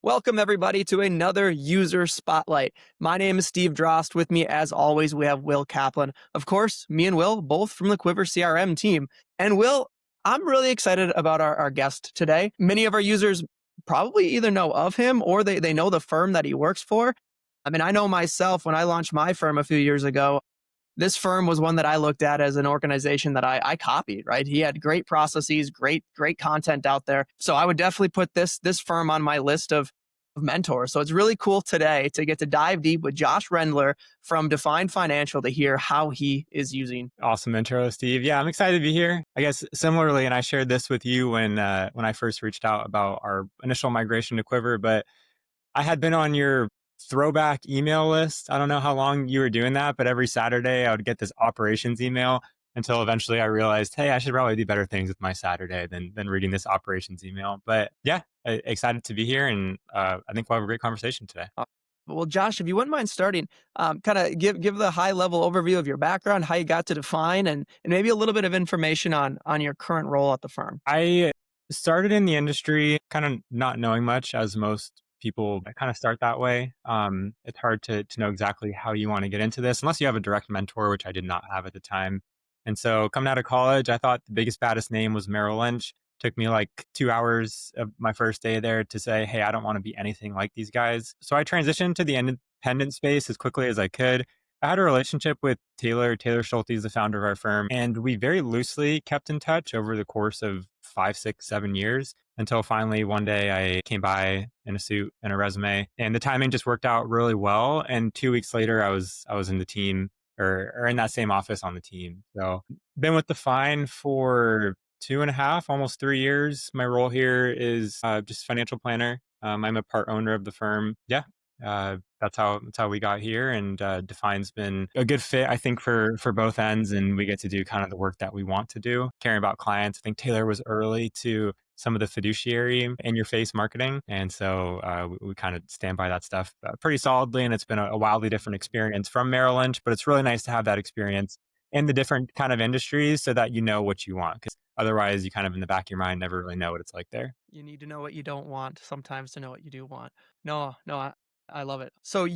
Welcome, everybody, to another User Spotlight. My name is Steve Drost. With me, as always, we have Will Kaplan. Of course, me and Will, both from the Quivr CRM team. And Will, I'm really excited about our guest today. Many of our users probably either know of him or they know the firm that he works for. I mean, I know myself when I launched my firm a few years ago, this firm was one that I looked at as an organization that I copied, right? He had great processes, great content out there. So I would definitely put this firm on my list of mentors. So it's really cool today to get to dive deep with Josh Rendler from Defined Financial to hear how he is using. Awesome intro, Steve. Yeah, I'm excited to be here. I guess similarly, and I shared this with you when I first reached out about our initial migration to Quivr, but I had been on your throwback email list. I don't know how long you were doing that, but every Saturday I would get this operations email until eventually I realized, hey, I should probably do better things with my Saturday than reading this operations email. But yeah, excited to be here, and I think we'll have a great conversation today. Uh, Well, Josh, if you wouldn't mind starting, kind of give the high level overview of your background, how you got to Define, and maybe a little bit of information on your current role at the firm. I started in the industry kind of not knowing much, as most people kind of start that way. It's hard to know exactly how you want to get into this unless you have a direct mentor, which I did not have at the time. And so coming out of college, I thought the biggest, baddest name was Merrill Lynch. Took me like 2 hours of my first day there to say, hey, I don't want to be anything like these guys. So I transitioned to the independent space as quickly as I could. I had a relationship with Taylor Schulte, is the founder of our firm, and we very loosely kept in touch over the course of 5, 6, 7 years until finally one day I came by in a suit and a resume, and the timing just worked out really well. And 2 weeks later, I was in the team or in that same office on the team. So been with Define for 2.5, almost 3 years. My role here is just financial planner. I'm a part owner of the firm. Yeah, that's how we got here, and Define's been a good fit, I think, for both ends, and we get to do kind of the work that we want to do, caring about clients. I think Taylor was early to some of the fiduciary in your face marketing, and so we kind of stand by that stuff pretty solidly. And it's been a wildly different experience from Merrill Lynch, but it's really nice to have that experience in the different kind of industries so that you know what you want, because otherwise you kind of in the back of your mind never really know what it's like there. You need to know what you don't want sometimes to know what you do want. No, I love it. So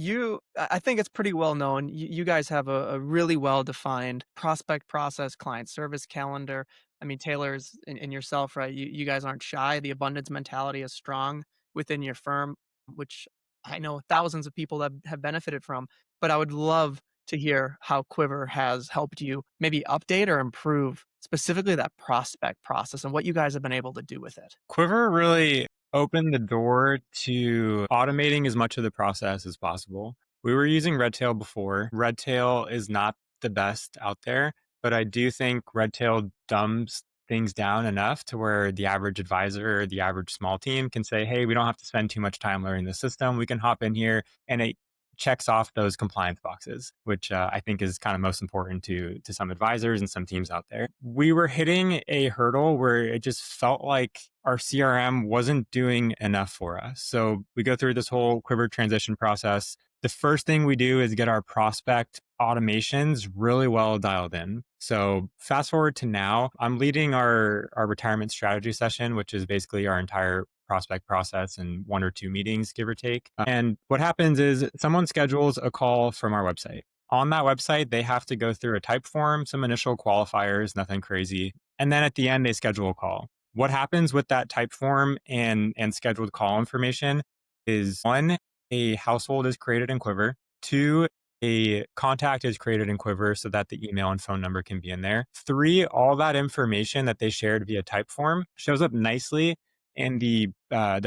I think it's pretty well known. You guys have a really well defined prospect process, client service calendar. I mean, Taylor's and yourself, right? You guys aren't shy. The abundance mentality is strong within your firm, which I know thousands of people that have benefited from. But I would love to hear how Quivr has helped you maybe update or improve specifically that prospect process and what you guys have been able to do with it. Quiver really opened the door to automating as much of the process as possible. We were using Redtail before. Redtail is not the best out there, but I do think Redtail dumbs things down enough to where the average advisor or the average small team can say, hey, we don't have to spend too much time learning the system. We can hop in here and it checks off those compliance boxes, which I think is kind of most important to some advisors and some teams out there. We were hitting a hurdle where it just felt like our CRM wasn't doing enough for us. So we go through this whole Quiver transition process. The first thing we do is get our prospect automations really well dialed in. So fast forward to now, I'm leading our retirement strategy session, which is basically our entire prospect process in 1 or 2 meetings, give or take. And what happens is someone schedules a call from our website. On that website, they have to go through a type form, some initial qualifiers, nothing crazy. And then at the end, they schedule a call. What happens with that type form and scheduled call information is, one, a household is created in Quiver. Two, a contact is created in Quiver so that the email and phone number can be in there. Three, all that information that they shared via type form shows up nicely in the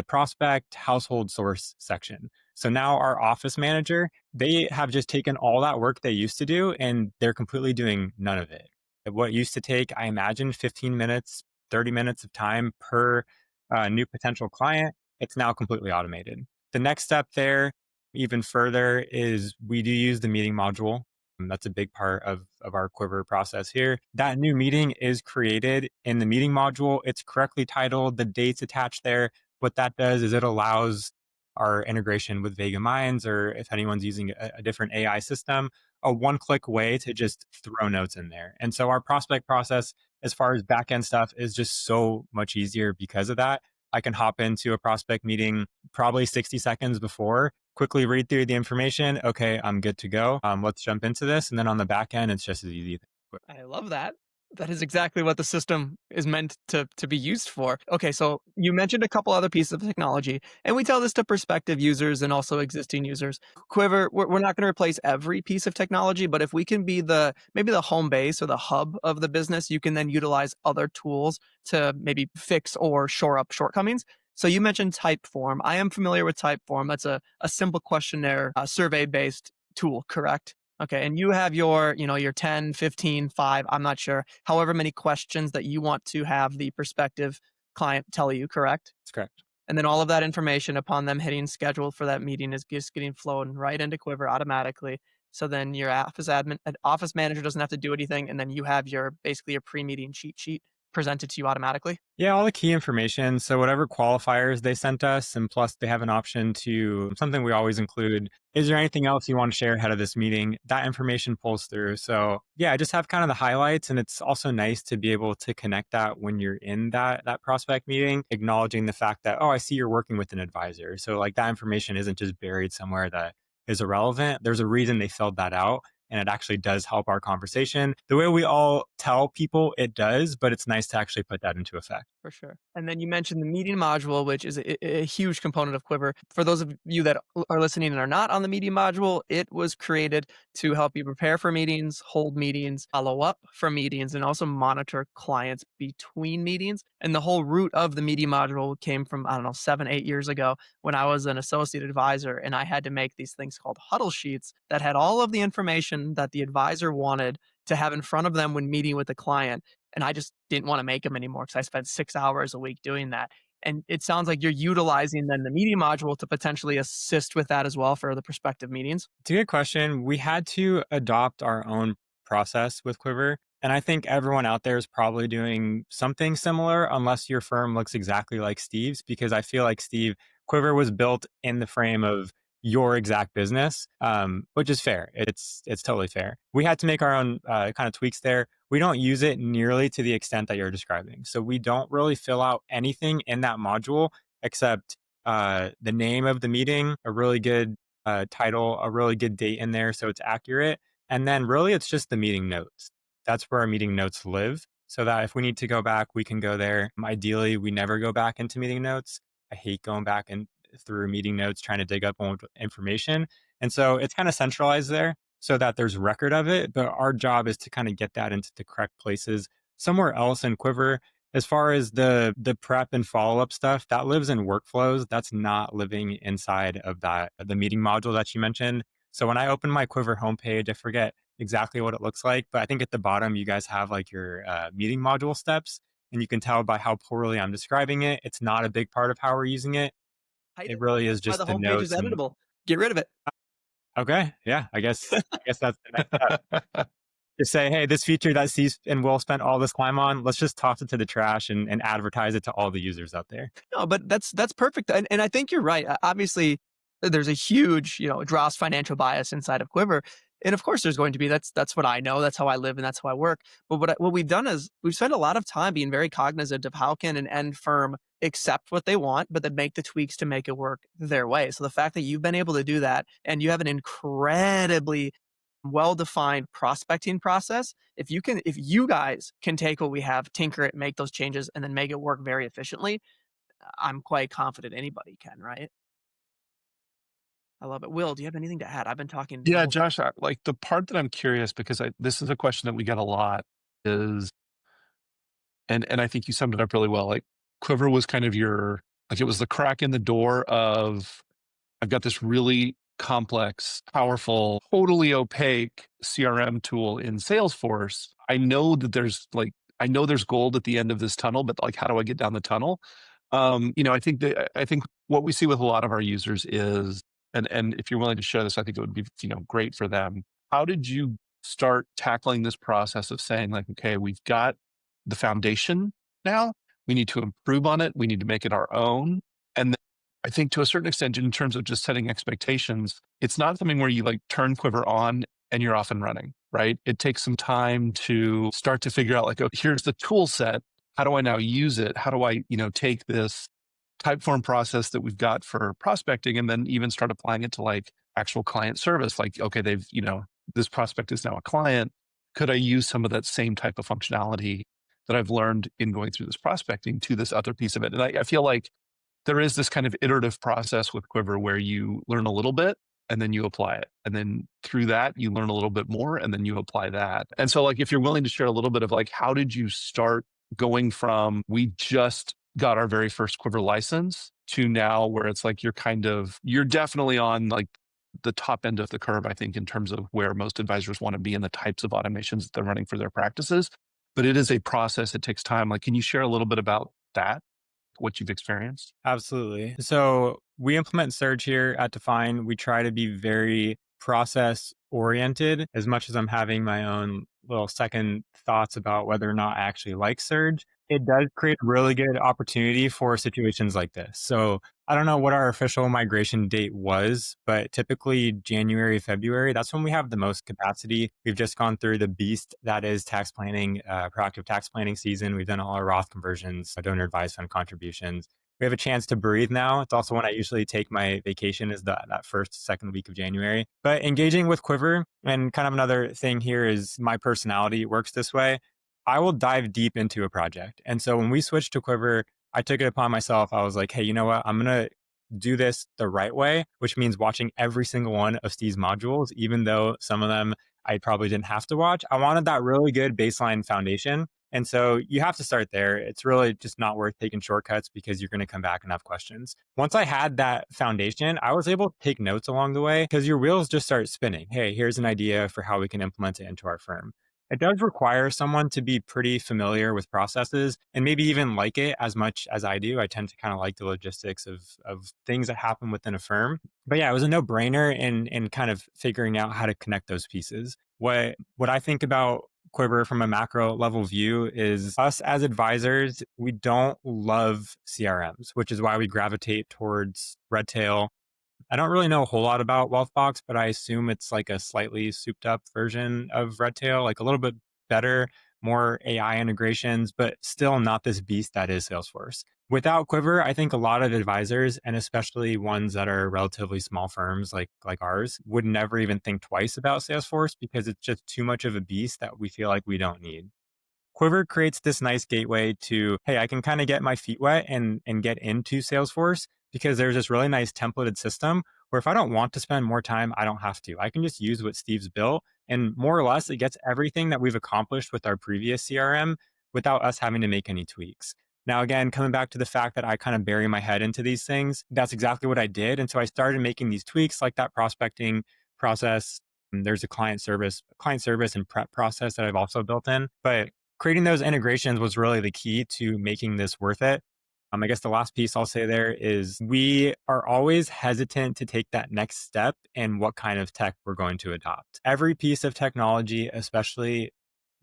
prospect household source section. So now our office manager, they have just taken all that work they used to do and they're completely doing none of it. What used to take, I imagine, 15 minutes, 30 minutes of time per new potential client, it's now completely automated. The next step there, even further, is we do use the meeting module. That's a big part of our Quiver process here. That new meeting is created in the meeting module. It's correctly titled, the dates attached there. What that does is it allows our integration with Vega Minds, or if anyone's using a different AI system, a one-click way to just throw notes in there. And so our prospect process, as far as backend stuff, is just so much easier because of that. I can hop into a prospect meeting probably 60 seconds before, quickly read through the information. Okay, I'm good to go. Let's jump into this. And then on the back end, it's just as easy. I love that. That is exactly what the system is meant to be used for. Okay, so you mentioned a couple other pieces of technology, and we tell this to prospective users and also existing users. Quiver, we're not going to replace every piece of technology, but if we can be the maybe the home base or the hub of the business, you can then utilize other tools to maybe fix or shore up shortcomings. So you mentioned Typeform. I am familiar with Typeform. That's a simple questionnaire, survey based tool, correct? Okay, and you have your, your 10, 15, 5, I'm not sure, however many questions that you want to have the prospective client tell you, correct? That's correct. And then all of that information upon them hitting schedule for that meeting is just getting flown right into Quiver automatically. So then your office manager doesn't have to do anything, and then you have your basically your pre-meeting cheat sheet presented to you automatically. Yeah, all the key information. So whatever qualifiers they sent us, and plus they have an option to something we always include. Is there anything else you want to share ahead of this meeting? That information pulls through. So yeah, I just have kind of the highlights, and it's also nice to be able to connect that when you're in that prospect meeting, acknowledging the fact that, oh, I see you're working with an advisor. So like that information isn't just buried somewhere that is irrelevant. There's a reason they filled that out, and it actually does help our conversation. The way we all tell people it does, but it's nice to actually put that into effect. For sure. And then you mentioned the meeting module, which is a huge component of Quiver. For those of you that are listening and are not on the meeting module, it was created to help you prepare for meetings, hold meetings, follow up from meetings, and also monitor clients between meetings. And the whole root of the meeting module came from, I don't know, 7, 8 years ago when I was an associate advisor and I had to make these things called huddle sheets that had all of the information that the advisor wanted to have in front of them when meeting with the client, and I just didn't wanna make them anymore because I spent 6 hours a week doing that. And it sounds like you're utilizing then the meeting module to potentially assist with that as well for the prospective meetings? It's a good question. We had to adopt our own process with Quiver. And I think everyone out there is probably doing something similar, unless your firm looks exactly like Steve's, because I feel like Quiver was built in the frame of your exact business, which is fair. It's totally fair. We had to make our own kind of tweaks there. We don't use it nearly to the extent that you're describing. So we don't really fill out anything in that module except the name of the meeting, a really good title, a really good date in there so it's accurate. And then really it's just the meeting notes. That's where our meeting notes live. So that if we need to go back, we can go there. Ideally, we never go back into meeting notes. I hate going back and through meeting notes trying to dig up old information. And so it's kind of centralized there so that there's record of it. But our job is to kind of get that into the correct places somewhere else in Quiver. As far as the prep and follow-up stuff, that lives in workflows. That's not living inside of the meeting module that you mentioned. So when I open my Quiver homepage, I forget exactly what it looks like, but I think at the bottom you guys have like your meeting module steps, and you can tell by how poorly I'm describing it. It's not a big part of how we're using it. Hide It it. really is That's why just the the homepage is notes and editable. Get rid of it. okay, yeah, I guess that's the next step. Just say, hey, this feature that Steve and Will spent all this time on, let's just toss it to the trash and advertise it to all the users out there. No, but that's perfect, and I think you're right. Obviously, there's a huge, Drost financial bias inside of Quiver, and of course, there's going to be. That's what I know. That's how I live, and that's how I work. But what we've done is we've spent a lot of time being very cognizant of how can an end firm accept what they want, but then make the tweaks to make it work their way. So the fact that you've been able to do that, and you have an incredibly well-defined prospecting process, if you guys can take what we have, tinker it, make those changes, and then make it work very efficiently, I'm quite confident anybody can, right? I love it. Will, do you have anything to add? I've been talking the Yeah, whole time. Josh, like the part that I'm curious because this is a question that we get a lot is, and I think you summed it up really well. Like Quiver was kind of like it was the crack in the door of I've got this really complex, powerful, totally opaque CRM tool in Salesforce. I know there's gold at the end of this tunnel, but like, how do I get down the tunnel? I think what we see with a lot of our users is, and if you're willing to share this, I think it would be, great for them. How did you start tackling this process of saying like, okay, we've got the foundation now, we need to improve on it, we need to make it our own. And I think to a certain extent, in terms of just setting expectations, it's not something where you like turn Quiver on and you're off and running, right? It takes some time to start to figure out like, oh, here's the tool set. How do I now use it? How do I, take this type form process that we've got for prospecting, and then even start applying it to like actual client service. Like, okay, this prospect is now a client. Could I use some of that same type of functionality that I've learned in going through this prospecting to this other piece of it? And I feel like there is this kind of iterative process with Quivr where you learn a little bit and then you apply it. And then through that, you learn a little bit more and then you apply that. And so, like, if you're willing to share a little bit of like, how did you start going from we just got our very first Quivr license to now where it's like you're definitely on like the top end of the curve, I think, in terms of where most advisors want to be and the types of automations that they're running for their practices. But it is a process, it takes time. Like, can you share a little bit about that, what you've experienced? Absolutely. So we implement Surge here at Define. We try to be very process oriented as much as I'm having my own little second thoughts about whether or not I actually like Surge. It does create a really good opportunity for situations like this. So I don't know what our official migration date was, but typically January, February, that's when we have the most capacity. We've just gone through the beast that is tax planning, proactive tax planning season. We've done all our Roth conversions, donor advised fund contributions. We have a chance to breathe now. It's also when I usually take my vacation is that first, second week of January. But engaging with Quivr, and kind of another thing here is my personality works this way. I will dive deep into a project. And so when we switched to Quivr, I took it upon myself. I was like, hey, you know what? I'm going to do this the right way, which means watching every single one of Steve's modules, even though some of them I probably didn't have to watch. I wanted that really good baseline foundation. And so you have to start there. It's really just not worth taking shortcuts because you're going to come back and have questions. Once I had that foundation, I was able to take notes along the way because your wheels just start spinning. Hey, here's an idea for how we can implement it into our firm. It does require someone to be pretty familiar with processes and maybe even like it as much as I do. I tend to kind of like the logistics of things that happen within a firm. But yeah, it was a no-brainer in kind of figuring out how to connect those pieces. What I think about Quivr from a macro level view is us as advisors, we don't love CRMs, which is why we gravitate towards Redtail. I don't really know a whole lot about Wealthbox, but I assume it's like a slightly souped up version of Redtail, like a little bit better, more AI integrations, but still not this beast that is Salesforce. Without Quivr, I think a lot of advisors, and especially ones that are relatively small firms like ours, would never even think twice about Salesforce because it's just too much of a beast that we feel like we don't need. Quivr creates this nice gateway to, hey, I can kind of get my feet wet and get into Salesforce because there's this really nice templated system where if I don't want to spend more time, I don't have to. I can just use what Steve's built. And more or less, it gets everything that we've accomplished with our previous CRM without us having to make any tweaks. Now, again, coming back to the fact that I kind of bury my head into these things, that's exactly what I did. And so I started making these tweaks like that prospecting process. There's a client service and prep process that I've also built in. But creating those integrations was really the key to making this worth it. I guess the last piece I'll say there is we are always hesitant to take that next step in what kind of tech we're going to adopt. Every piece of technology, especially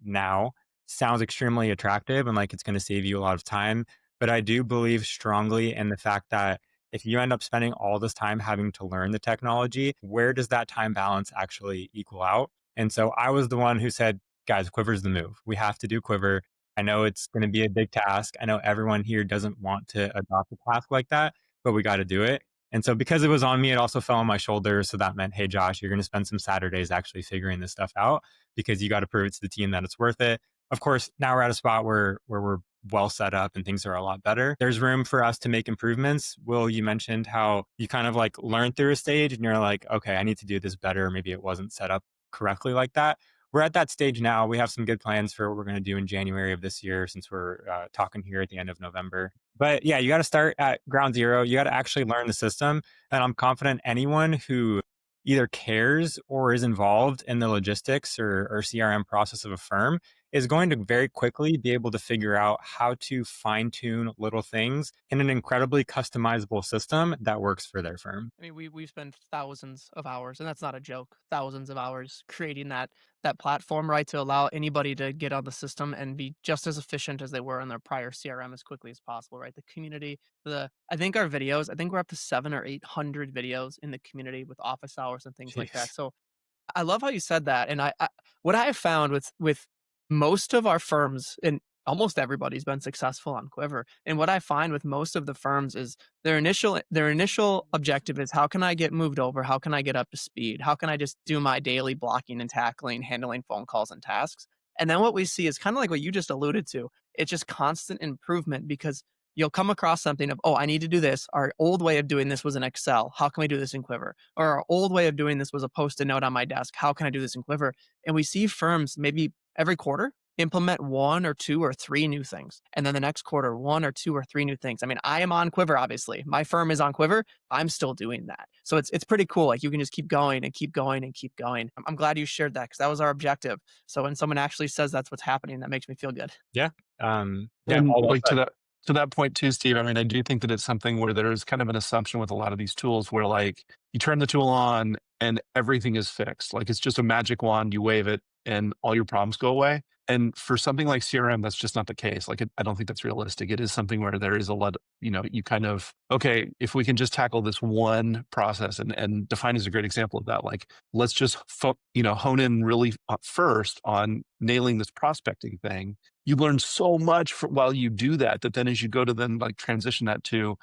now, sounds extremely attractive and like it's going to save you a lot of time. But I do believe strongly in the fact that if you end up spending all this time having to learn the technology, where does that time balance actually equal out? And so I was the one who said, guys, Quivr's the move. We have to do Quivr. I know it's going to be a big task. I know everyone here doesn't want to adopt a task like that, but we got to do it. And so because it was on me, it also fell on my shoulders. So that meant, hey, Josh, you're going to spend some Saturdays actually figuring this stuff out because you got to prove it to the team that it's worth it. Of course, now we're at a spot where we're well set up and things are a lot better. There's room for us to make improvements. Will, you mentioned how you kind of like learned through a stage and you're like, okay, I need to do this better. Maybe it wasn't set up correctly like that. We're at that stage now. We have some good plans for what we're going to do in January of this year since we're talking here at the end of November. But yeah, you got to start at ground zero. You got to actually learn the system. And I'm confident anyone who either cares or is involved in the logistics or CRM process of a firm is going to very quickly be able to figure out how to fine tune little things in an incredibly customizable system that works for their firm. I mean, we spend thousands of hours, and that's not a joke. Thousands of hours creating that platform, right, to allow anybody to get on the system and be just as efficient as they were on their prior CRM as quickly as possible, right? The community, I think our videos, I think we're up to 700 or 800 videos in the community with office hours and things like that. Jeez. So I love how you said that, and I what I have found with most of our firms, and almost everybody's been successful on Quiver. And what I find with most of the firms is their initial objective is how can I get moved over? How can I get up to speed? How can I just do my daily blocking and tackling, handling phone calls and tasks? And then what we see is kind of like what you just alluded to. It's just constant improvement because you'll come across something of, oh, I need to do this. Our old way of doing this was in Excel. How can we do this in Quiver? Or our old way of doing this was a post-it note on my desk. How can I do this in Quiver? And we see firms maybe every quarter implement one or two or three new things. And then the next quarter, one or two or three new things. I mean, I am on Quiver, obviously. My firm is on Quiver. I'm still doing that. So it's pretty cool. Like you can just keep going and keep going and keep going. I'm glad you shared that because that was our objective. So when someone actually says that's what's happening, that makes me feel good. Yeah. Yeah. And All well like said. to that point too, Steve, I mean, I do think that it's something where there's kind of an assumption with a lot of these tools where like you turn the tool on and everything is fixed. Like it's just a magic wand, you wave it and all your problems go away. And for something like CRM, that's just not the case. Like, I don't think that's realistic. It is something where there is a lot, you kind of, okay, if we can just tackle this one process and Define is a great example of that. Like, let's just, hone in really first on nailing this prospecting thing. You learn so much while you do that, that then as you go to then like transition that to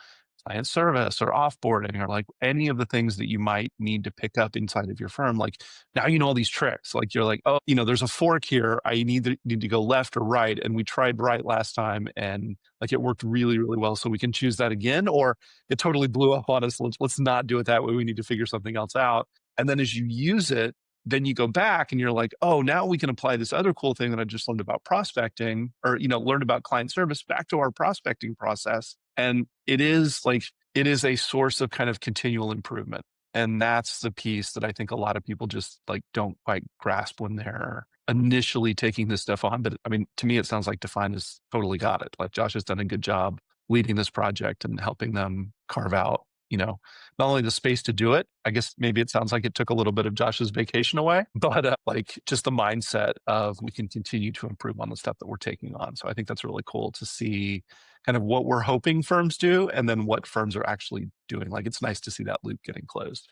client service or offboarding or like any of the things that you might need to pick up inside of your firm, like now you know all these tricks. Like you're like, oh, there's a fork here. I need to go left or right. And we tried right last time and like it worked really, really well. So we can choose that again, or it totally blew up on us. Let's not do it that way. We need to figure something else out. And then as you use it, then you go back and you're like, oh, now we can apply this other cool thing that I just learned about prospecting or, learned about client service back to our prospecting process. And it is a source of kind of continual improvement. And that's the piece that I think a lot of people just like don't quite grasp when they're initially taking this stuff on. But I mean, to me, it sounds like Define has totally got it. Like Josh has done a good job leading this project and helping them carve out, not only the space to do it. I guess maybe it sounds like it took a little bit of Josh's vacation away, but like just the mindset of we can continue to improve on the stuff that we're taking on. So I think that's really cool to see kind of what we're hoping firms do and then what firms are actually doing. Like it's nice to see that loop getting closed.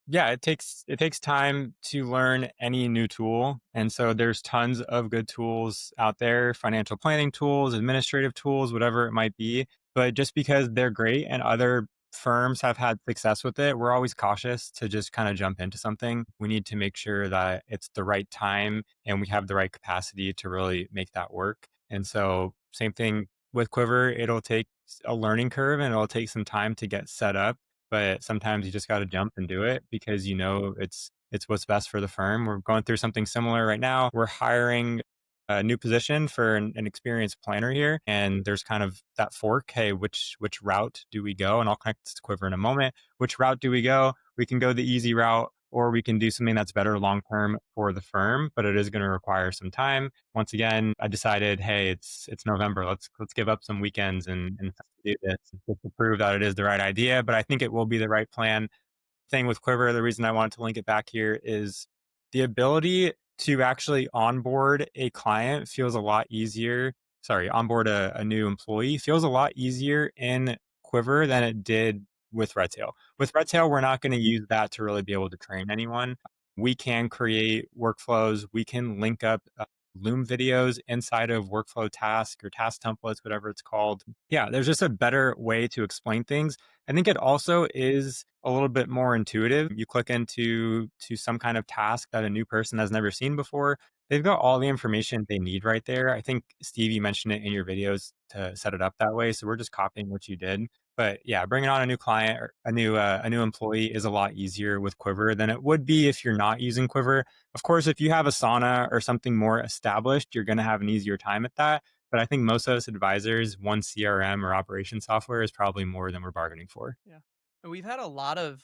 Yeah, it takes time to learn any new tool. And so there's tons of good tools out there, financial planning tools, administrative tools, whatever it might be. But just because they're great and other firms have had success with it, we're always cautious to just kind of jump into something. We need to make sure that it's the right time and we have the right capacity to really make that work. And so same thing with Quiver, it'll take a learning curve and it'll take some time to get set up, but sometimes you just got to jump and do it because it's what's best for the firm. We're going through something similar right now. We're hiring a new position for an experienced planner here, and there's kind of that fork. Hey, which route do we go? And I'll connect this to Quiver in a moment. Which route do we go? We can go the easy route, or we can do something that's better long term for the firm, but it is going to require some time. Once again, I decided, hey, it's November. Let's give up some weekends and do this just to prove that it is the right idea. But I think it will be the right plan. Thing with Quiver, the reason I wanted to link it back here is the ability to actually onboard a client feels a lot easier. Sorry, onboard a new employee feels a lot easier in Quiver than it did with Redtail. With Redtail, we're not going to use that to really be able to train anyone. We can create workflows. We can link up Loom videos inside of workflow tasks or task templates, whatever it's called. Yeah, there's just a better way to explain things. I think it also is a little bit more intuitive. You click into some kind of task that a new person has never seen before. They've got all the information they need right there. I think, Steve, you mentioned it in your videos to set it up that way. So we're just copying what you did. But yeah, bringing on a new client or a new employee is a lot easier with Quiver than it would be if you're not using Quiver. Of course, if you have Asana or something more established, you're going to have an easier time at that. But I think most of us advisors, one CRM or operation software is probably more than we're bargaining for. Yeah. And we've had a lot of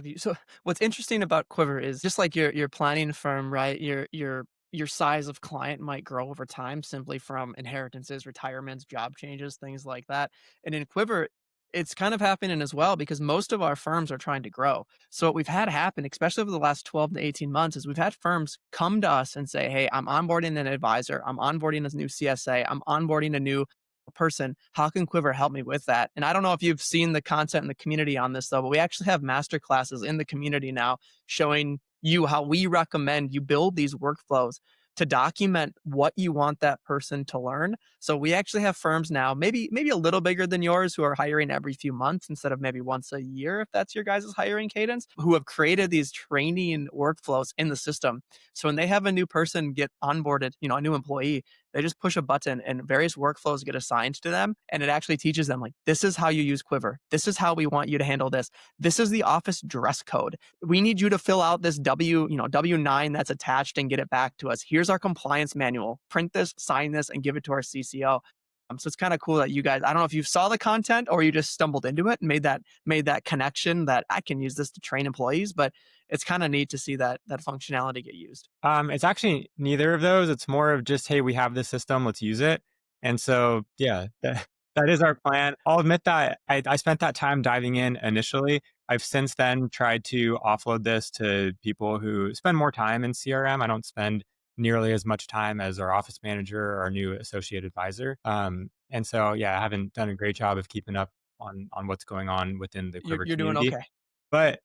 you. So what's interesting about Quiver is just like your planning firm, right? Your size of client might grow over time simply from inheritances, retirements, job changes, things like that. And in Quiver, it's kind of happening as well because most of our firms are trying to grow. So what we've had happen, especially over the last 12 to 18 months, is we've had firms come to us and say, "Hey, I'm onboarding an advisor, I'm onboarding a new CSA, I'm onboarding a new person. How can Quiver help me with that?" And I don't know if you've seen the content in the community on this though, but we actually have master classes in the community now showing you how we recommend you build these workflows to document what you want that person to learn. So we actually have firms now, maybe a little bigger than yours, who are hiring every few months instead of maybe once a year, if that's your guys' hiring cadence, who have created these training workflows in the system. So when they have a new person get onboarded, a new employee, they just push a button and various workflows get assigned to them. And it actually teaches them, like, this is how you use Quivr. This is how we want you to handle this. This is the office dress code. We need you to fill out this W9 that's attached and get it back to us. Here's our compliance manual. Print this, sign this, and give it to our CCO. So it's kind of cool that you guys, I don't know if you saw the content or you just stumbled into it and made that connection that I can use this to train employees, but it's kind of neat to see that functionality get used. It's actually neither of those. It's more of just, hey, we have this system, let's use it. And so, yeah, that is our plan. I'll admit that I spent that time diving in initially. I've since then tried to offload this to people who spend more time in CRM. I don't spend nearly as much time as our office manager or our new associate advisor. And so, yeah, I haven't done a great job of keeping up on what's going on within the Quivr You're doing community. okay. But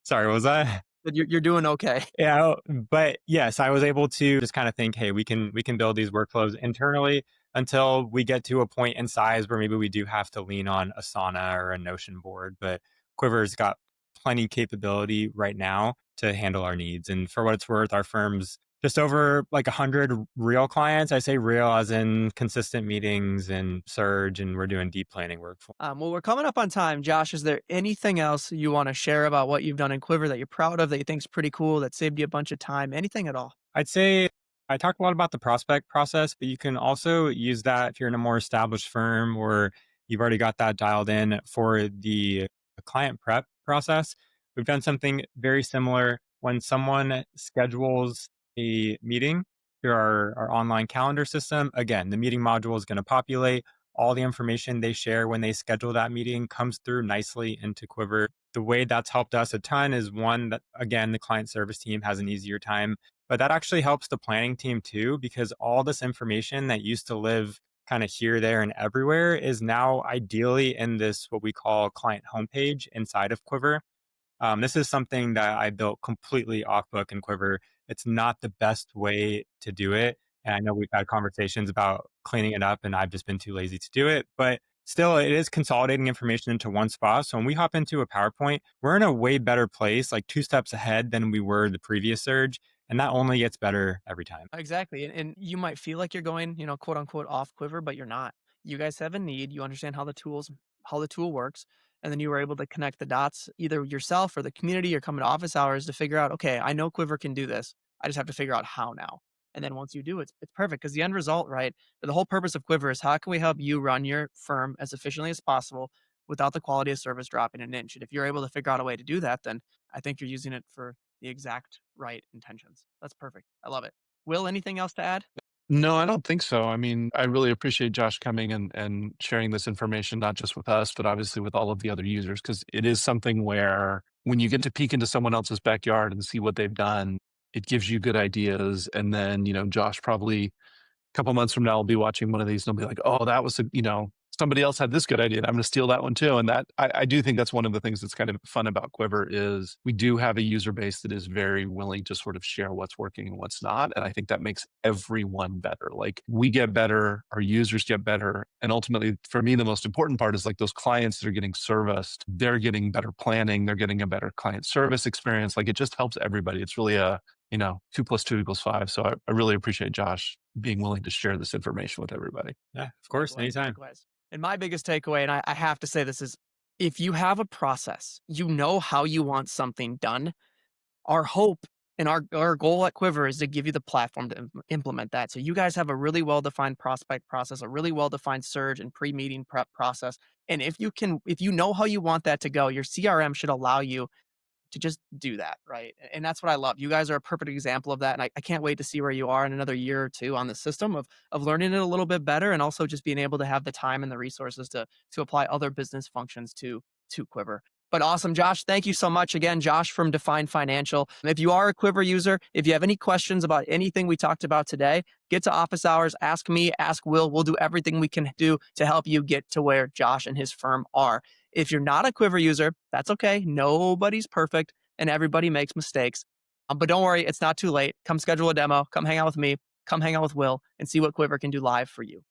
sorry, what was that? You're doing okay. Yeah, but yes, I was able to just kind of think, hey, we can build these workflows internally until we get to a point in size where maybe we do have to lean on Asana or a Notion board. But Quivr's got plenty capability right now to handle our needs. And for what it's worth, our firm's just over like 100 real clients. I say real as in consistent meetings and surge, and we're doing deep planning work. Well, we're coming up on time. Josh, is there anything else you want to share about what you've done in Quivr that you're proud of, that you think's pretty cool, that saved you a bunch of time? Anything at all? I'd say I talked a lot about the prospect process, but you can also use that if you're in a more established firm or you've already got that dialed in for the client prep process. We've done something very similar when someone schedules a meeting through our online calendar system. Again, the meeting module is going to populate. All the information they share when they schedule that meeting comes through nicely into Quivr. The way that's helped us a ton is one, that, again, the client service team has an easier time, but that actually helps the planning team too, because all this information that used to live kind of here, there, and everywhere is now ideally in this, what we call client homepage inside of Quivr. This is something that I built completely off book in Quivr. It's not the best way to do it. And I know we've had conversations about cleaning it up, and I've just been too lazy to do it. But still, it is consolidating information into one spot. So when we hop into a PowerPoint, we're in a way better place, like 2 steps ahead than we were the previous surge. And that only gets better every time. Exactly. And you might feel like you're going, quote unquote off Quivr, but you're not. You guys have a need. You understand how the tool works. And then you were able to connect the dots, either yourself or the community or coming to office hours, to figure out, okay, I know Quivr can do this. I just have to figure out how now. And then once you do, it's perfect, because the end result, right? The whole purpose of Quivr is, how can we help you run your firm as efficiently as possible without the quality of service dropping an inch? And if you're able to figure out a way to do that, then I think you're using it for the exact right intentions. That's perfect. I love it. Will, anything else to add? No, I don't think so. I mean, I really appreciate Josh coming and sharing this information, not just with us, but obviously with all of the other users, because it is something where when you get to peek into someone else's backyard and see what they've done, it gives you good ideas. And then, Josh probably couple months from now, I'll be watching one of these and I'll be like, oh, that was somebody else had this good idea, and I'm going to steal that one too. And that I do think that's one of the things that's kind of fun about Quivr is we do have a user base that is very willing to sort of share what's working and what's not. And I think that makes everyone better. Like, we get better, our users get better. And ultimately, for me, the most important part is like those clients that are getting serviced, they're getting better planning, they're getting a better client service experience. Like, it just helps everybody. It's really 2 + 2 = 5. So I really appreciate Josh being willing to share this information with everybody. Yeah, of course, Likewise, anytime. likewise. And my biggest takeaway, and I have to say this, is if you have a process, you know how you want something done. Our hope and our goal at Quivr is to give you the platform to implement that. So you guys have a really well-defined prospect process, a really well-defined surge and pre-meeting prep process. And if you know how you want that to go, your CRM should allow you to just do that, right? And that's what I love. You guys are a perfect example of that. And I can't wait to see where you are in another year or two on the system of learning it a little bit better, and also just being able to have the time and the resources to apply other business functions to Quivr. But awesome, Josh. Thank you so much. Again, Josh from Define Financial. If you are a Quivr user, if you have any questions about anything we talked about today, get to office hours, ask me, ask Will. We'll do everything we can do to help you get to where Josh and his firm are. If you're not a Quivr user, that's okay. Nobody's perfect and everybody makes mistakes. But don't worry, it's not too late. Come schedule a demo, come hang out with me, come hang out with Will, and see what Quivr can do live for you.